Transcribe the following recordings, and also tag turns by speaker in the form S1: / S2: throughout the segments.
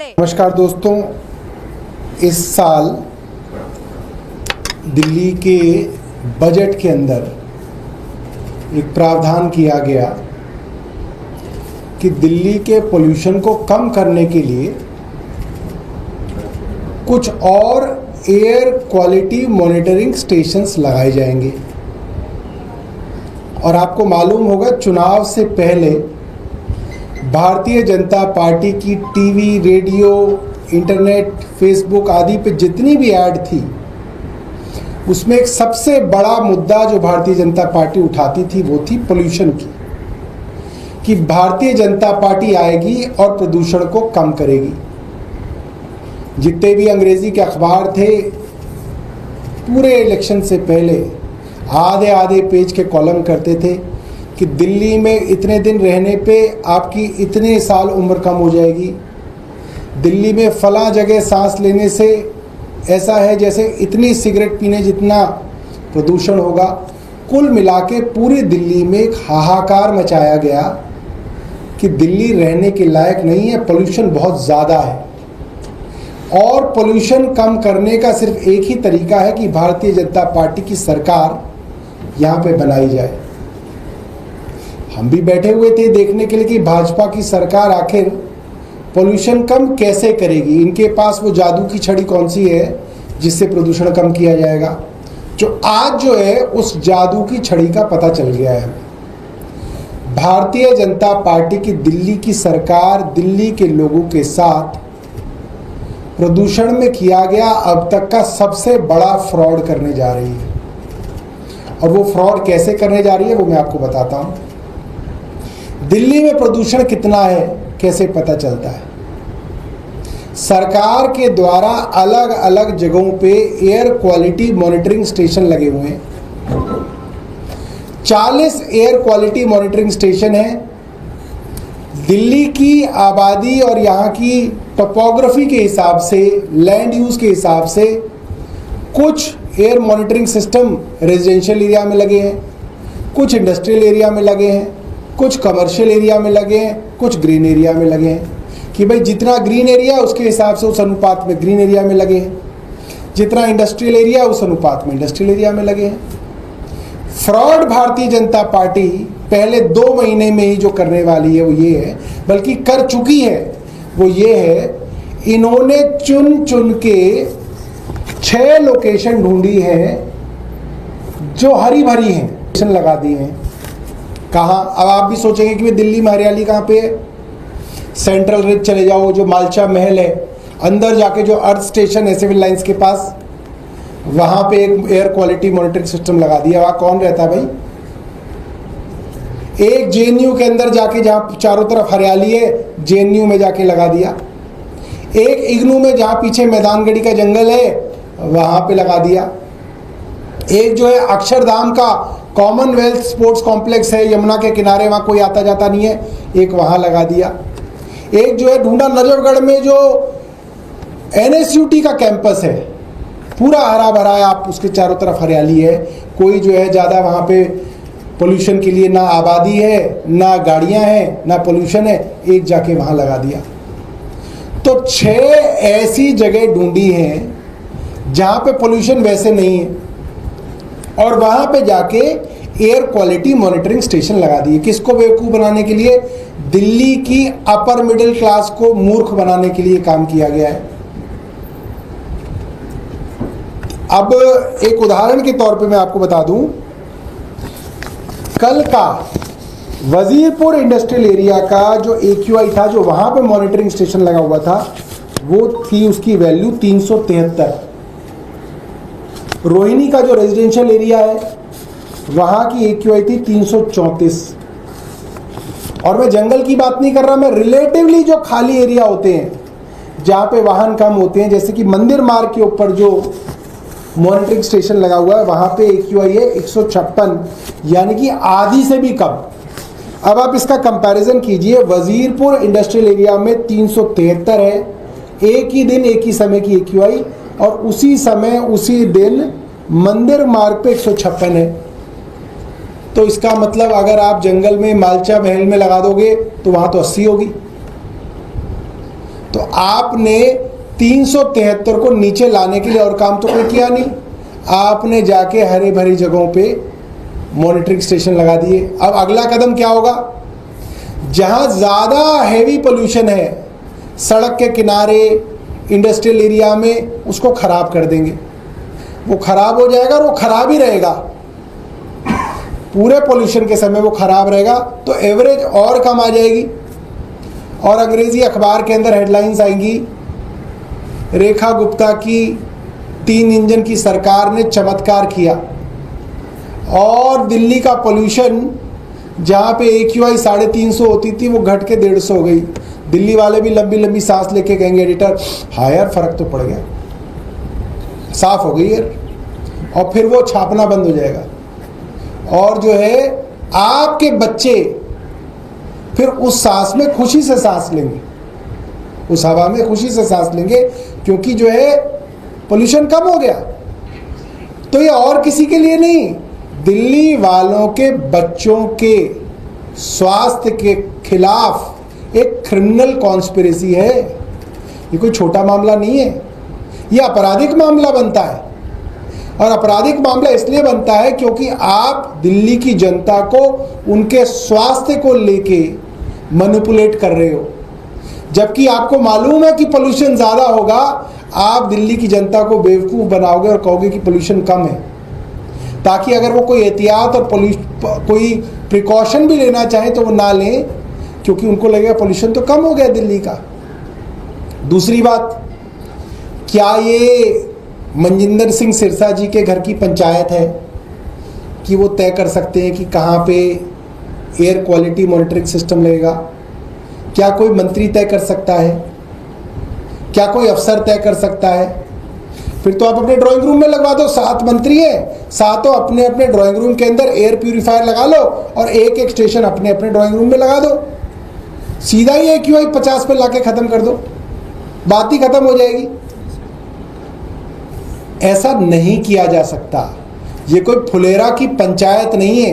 S1: नमस्कार दोस्तों, इस साल दिल्ली के बजट के अंदर एक प्रावधान किया गया कि दिल्ली के पोल्यूशन को कम करने के लिए कुछ और एयर क्वालिटी मॉनिटरिंग स्टेशंस लगाए जाएंगे। और आपको मालूम होगा, चुनाव से पहले भारतीय जनता पार्टी की टीवी, रेडियो, इंटरनेट, फेसबुक आदि पे जितनी भी ऐड थी, उसमें एक सबसे बड़ा मुद्दा जो भारतीय जनता पार्टी उठाती थी वो थी पोल्यूशन की, कि भारतीय जनता पार्टी आएगी और प्रदूषण को कम करेगी। जितने भी अंग्रेजी के अखबार थे, पूरे इलेक्शन से पहले आधे आधे पेज के कॉलम करते थे कि दिल्ली में इतने दिन रहने पे आपकी इतने साल उम्र कम हो जाएगी, दिल्ली में फला जगह सांस लेने से ऐसा है जैसे इतनी सिगरेट पीने जितना प्रदूषण होगा। कुल मिला के पूरी दिल्ली में एक हाहाकार मचाया गया कि दिल्ली रहने के लायक नहीं है, पोल्यूशन बहुत ज़्यादा है। और पोल्यूशन कम करने का सिर्फ एक ही तरीका है कि भारतीय जनता पार्टी की सरकार यहाँ पे बनाई जाए। हम भी बैठे हुए थे देखने के लिए कि भाजपा की सरकार आखिर पोल्यूशन कम कैसे करेगी। इनके पास वो जादू की छड़ी कौन सी है जिससे प्रदूषण कम किया जाएगा। जो आज जो है उस जादू की छड़ी का पता चल गया है। भारतीय जनता पार्टी की दिल्ली की सरकार दिल्ली के लोगों के साथ प्रदूषण में किया गया अब तक का सबसे बड़ा फ्रॉड करने जा रही है। और वो फ्रॉड कैसे करने जा रही है वो मैं आपको बताता हूं। दिल्ली में प्रदूषण कितना है कैसे पता चलता है? सरकार के द्वारा अलग अलग जगहों पे एयर क्वालिटी मॉनिटरिंग स्टेशन लगे हुए हैं। 40 एयर क्वालिटी मॉनिटरिंग स्टेशन है। दिल्ली की आबादी और यहाँ की टोपोग्राफी के हिसाब से, लैंड यूज के हिसाब से कुछ air monitoring system residential area में लगे हैं, कुछ इंडस्ट्रियल एरिया में लगे हैं, कुछ कमर्शियल एरिया में लगे हैं, कुछ ग्रीन एरिया में लगे हैं। कि भाई जितना ग्रीन एरिया उसके हिसाब से उस अनुपात में ग्रीन एरिया में लगे हैं, जितना इंडस्ट्रियल एरिया उस अनुपात में इंडस्ट्रियल एरिया में लगे हैं। फ्रॉड भारतीय जनता पार्टी पहले 2 महीने में ही जो करने वाली है वो ये है, बल्कि कर चुकी है, वो ये है, इन्होंने चुन चुन के 6 लोकेशन ढूंढी है जो हरी भरी हैं, लगा दी हैं। कहाँ? अब आप भी सोचेंगे कि दिल्ली में हरियाली कहाँ पे है? सेंट्रल रिज चले जाओ, जो मालचा महल है, अंदर जाके जो अर्थ स्टेशन है सिविल लाइंस के पास, वहां पे एक एयर क्वालिटी मॉनिटरिंग सिस्टम लगा दिया। वहां कौन रहता है भाई? एक जेएनयू के अंदर जाके, जहां चारों तरफ हरियाली है, जेएनयू में जाके लगा दिया। एक इग्नू में जहां पीछे मैदानगढ़ी का जंगल है वहां पे लगा दिया। एक जो है अक्षरधाम का कॉमनवेल्थ स्पोर्ट्स कॉम्प्लेक्स है यमुना के किनारे, वहां कोई आता जाता नहीं है, एक वहां लगा दिया। एक जो है ढूंढा नजफगढ़ में जो एनएसयूटी का कैंपस है, पूरा हरा भरा है, आप उसके चारों तरफ हरियाली है, कोई जो है ज़्यादा वहाँ पे पोल्यूशन के लिए ना आबादी है, ना गाड़ियाँ हैं, ना पोल्यूशन है, एक जाके वहाँ लगा दिया। तो 6 ऐसी जगह ढूंढी हैं जहाँ पे पोल्यूशन वैसे नहीं है, और वहाँ पे जाके एयर क्वालिटी मॉनिटरिंग स्टेशन लगा दिए। किसको बेवकूफ़ बनाने के लिए? दिल्ली की अपर मिडिल क्लास को मूर्ख बनाने के लिए काम किया गया है। अब एक उदाहरण के तौर पे मैं आपको बता दूं, कल का वजीरपुर इंडस्ट्रियल एरिया का जो AQI था, जो वहां पे मॉनिटरिंग स्टेशन लगा हुआ था, वो थी उसकी वैल्यू 373। रोहिणी का जो रेजिडेंशियल एरिया है वहां की AQI थी 334। और मैं जंगल की बात नहीं कर रहा, मैं रिलेटिवली जो खाली एरिया होते हैं जहां पे वाहन कम होते हैं, जैसे कि मंदिर मार्ग के ऊपर जो मॉनिटरिंग स्टेशन लगा हुआ है वहां पे AQI है 156, यानी कि आधी से भी कम। अब आप इसका कंपैरिजन कीजिए, वजीरपुर इंडस्ट्रियल एरिया में 373 है, एक ही दिन एक ही समय की AQI, और उसी समय उसी दिन मंदिर मार्ग पे 156 है। तो इसका मतलब अगर आप जंगल में मालचा महल में लगा दोगे तो वहां तो 80 होगी। तो आपने 373 को नीचे लाने के लिए और काम तो कोई किया नहीं, आपने जाके हरे भरी जगहों पे मॉनिटरिंग स्टेशन लगा दिए। अब अगला कदम क्या होगा? जहां ज़्यादा हैवी पोल्यूशन है, सड़क के किनारे, इंडस्ट्रियल एरिया में, उसको खराब कर देंगे। वो खराब हो जाएगा और वो खराब ही रहेगा, पूरे पोल्यूशन के समय वो खराब रहेगा, तो एवरेज और कम आ जाएगी। और अंग्रेजी अखबार के अंदर हेडलाइंस आएंगी, रेखा गुप्ता की 3 इंजन की सरकार ने चमत्कार किया। और दिल्ली का पोल्यूशन जहाँ पे AQI 350 होती थी वो घट के 150 हो गई। दिल्ली वाले भी लंबी लंबी सांस लेके कहेंगे एडिटर, हाँ यार फर्क तो पड़ गया, साफ हो गई यार, और फिर वो छापना बंद हो जाएगा। और जो है आपके बच्चे फिर उस सांस में खुशी से सांस लेंगे, उस हवा में खुशी से सांस लेंगे, क्योंकि जो है पोल्यूशन कम हो गया। तो ये और किसी के लिए नहीं, दिल्ली वालों के बच्चों के स्वास्थ्य के खिलाफ एक क्रिमिनल कॉन्स्पिरेसी है। ये कोई छोटा मामला नहीं है, ये आपराधिक मामला बनता है। और आपराधिक मामला इसलिए बनता है क्योंकि आप दिल्ली की जनता को उनके स्वास्थ्य को लेके मैनिपुलेट कर रहे हो, जबकि आपको मालूम है कि पोल्यूशन ज़्यादा होगा। आप दिल्ली की जनता को बेवकूफ़ बनाओगे और कहोगे कि पोल्यूशन कम है, ताकि अगर वो कोई एहतियात और कोई प्रिकॉशन भी लेना चाहे तो वो ना लें, क्योंकि उनको लगेगा पोल्यूशन तो कम हो गया दिल्ली का। दूसरी बात, क्या ये मनजिंदर सिंह सिरसा जी के घर की पंचायत है कि वो तय कर सकते हैं कि कहाँ पे एयर क्वालिटी मॉनिटरिंग सिस्टम लगेगा? क्या कोई मंत्री तय कर सकता है? क्या कोई अफसर तय कर सकता है? फिर तो आप अपने ड्राइंग रूम में लगवा दो। 7 मंत्री हैं, सातों अपने अपने ड्राइंग रूम के अंदर एयर प्यूरिफायर लगा लो और एक एक स्टेशन अपने अपने ड्राइंग रूम में लगा दो। सीधा ही AQI 50 पे लाके ख़त्म कर दो, बात ही ख़त्म हो जाएगी। ऐसा नहीं किया जा सकता। ये कोई फुलेरा की पंचायत नहीं है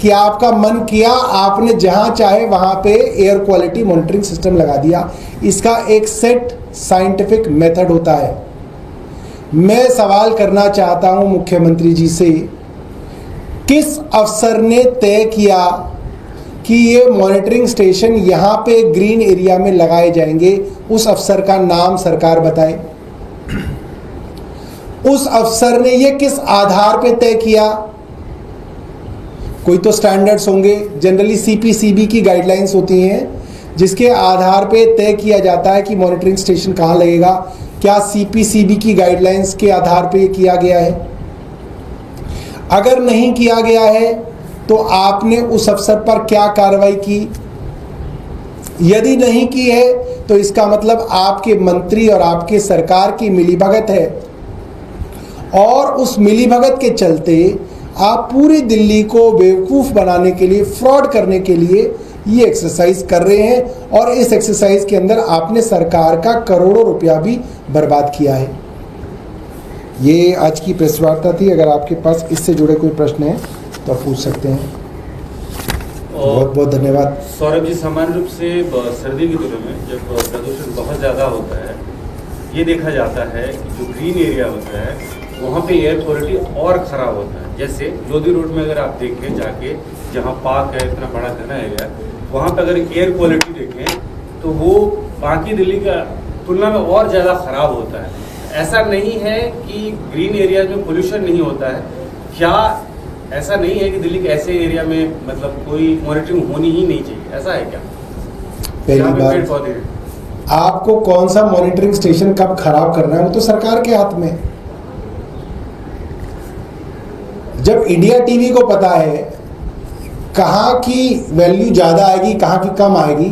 S1: कि आपका मन किया, आपने जहां चाहे वहां पे एयर क्वालिटी मॉनिटरिंग सिस्टम लगा दिया। इसका एक सेट साइंटिफिक मेथड होता है। मैं सवाल करना चाहता हूं मुख्यमंत्री जी से, किस अफसर ने तय किया कि ये मॉनिटरिंग स्टेशन यहाँ पे ग्रीन एरिया में लगाए जाएंगे? उस अफसर का नाम सरकार बताए। उस अफसर ने ये किस आधार पे तय किया? कोई तो स्टैंडर्ड्स होंगे, जनरली CPCB की गाइडलाइंस होती हैं जिसके आधार पे तय किया जाता है कि मॉनिटरिंग स्टेशन कहाँ लगेगा। क्या CPCB की गाइडलाइंस के आधार पे ये किया गया है? अगर नहीं किया गया है तो आपने उस अफसर पर क्या कार्रवाई की? यदि नहीं की है तो इसका मतलब आपके मंत्री और आपके सरकार की मिलीभगत है, और उस मिलीभगत के चलते आप पूरी दिल्ली को बेवकूफ़ बनाने के लिए, फ्रॉड करने के लिए ये एक्सरसाइज कर रहे हैं। और इस एक्सरसाइज के अंदर आपने सरकार का करोड़ों रुपया भी बर्बाद किया है। ये आज की प्रेस वार्ता थी। अगर आपके पास इससे जुड़े कोई प्रश्न हैं तो आप पूछ सकते हैं। बहुत बहुत धन्यवाद।
S2: सौरभ जी, सामान्य रूप से सर्दी के दिनों में जब प्रदूषण बहुत ज़्यादा होता है, ये देखा जाता है कि जो ग्रीन एरिया होता है वहाँ पे एयर क्वालिटी और ख़राब होता है। जैसे लोधी रोड में अगर आप देखें जाके, जहाँ पार्क है, इतना बड़ा घना एरिया, वहाँ पे अगर एयर क्वालिटी देखें तो वो बाकी दिल्ली का तुलना में और ज़्यादा ख़राब होता है। ऐसा नहीं है कि ग्रीन एरिया में पोल्यूशन नहीं होता है। क्या ऐसा नहीं है कि दिल्ली के ऐसे एरिया में मतलब कोई मॉनिटरिंग होनी ही नहीं चाहिए? ऐसा है क्या?
S1: पहली बात, आपको कौन सा मॉनिटरिंग स्टेशन कब खराब करना है वो तो सरकार के हाथ में। जब इंडिया टीवी को पता है कहाँ की वैल्यू ज़्यादा आएगी, कहाँ की कम आएगी,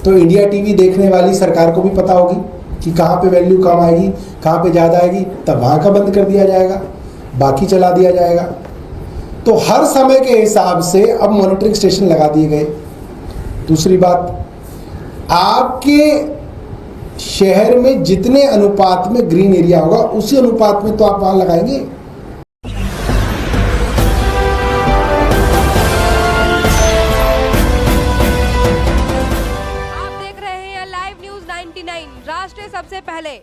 S1: तो इंडिया टीवी देखने वाली सरकार को भी पता होगी कि कहाँ पे वैल्यू कम आएगी, कहाँ पे ज़्यादा आएगी, तब वहाँ का बंद कर दिया जाएगा, बाकी चला दिया जाएगा। तो हर समय के हिसाब से अब मॉनिटरिंग स्टेशन लगा दिए गए। दूसरी बात, आपके शहर में जितने अनुपात में ग्रीन एरिया होगा उसी अनुपात में तो आप वहाँ लगाएंगे।
S3: आप देख रहे हैं लाइव न्यूज 19 99 राष्ट्र सबसे पहले।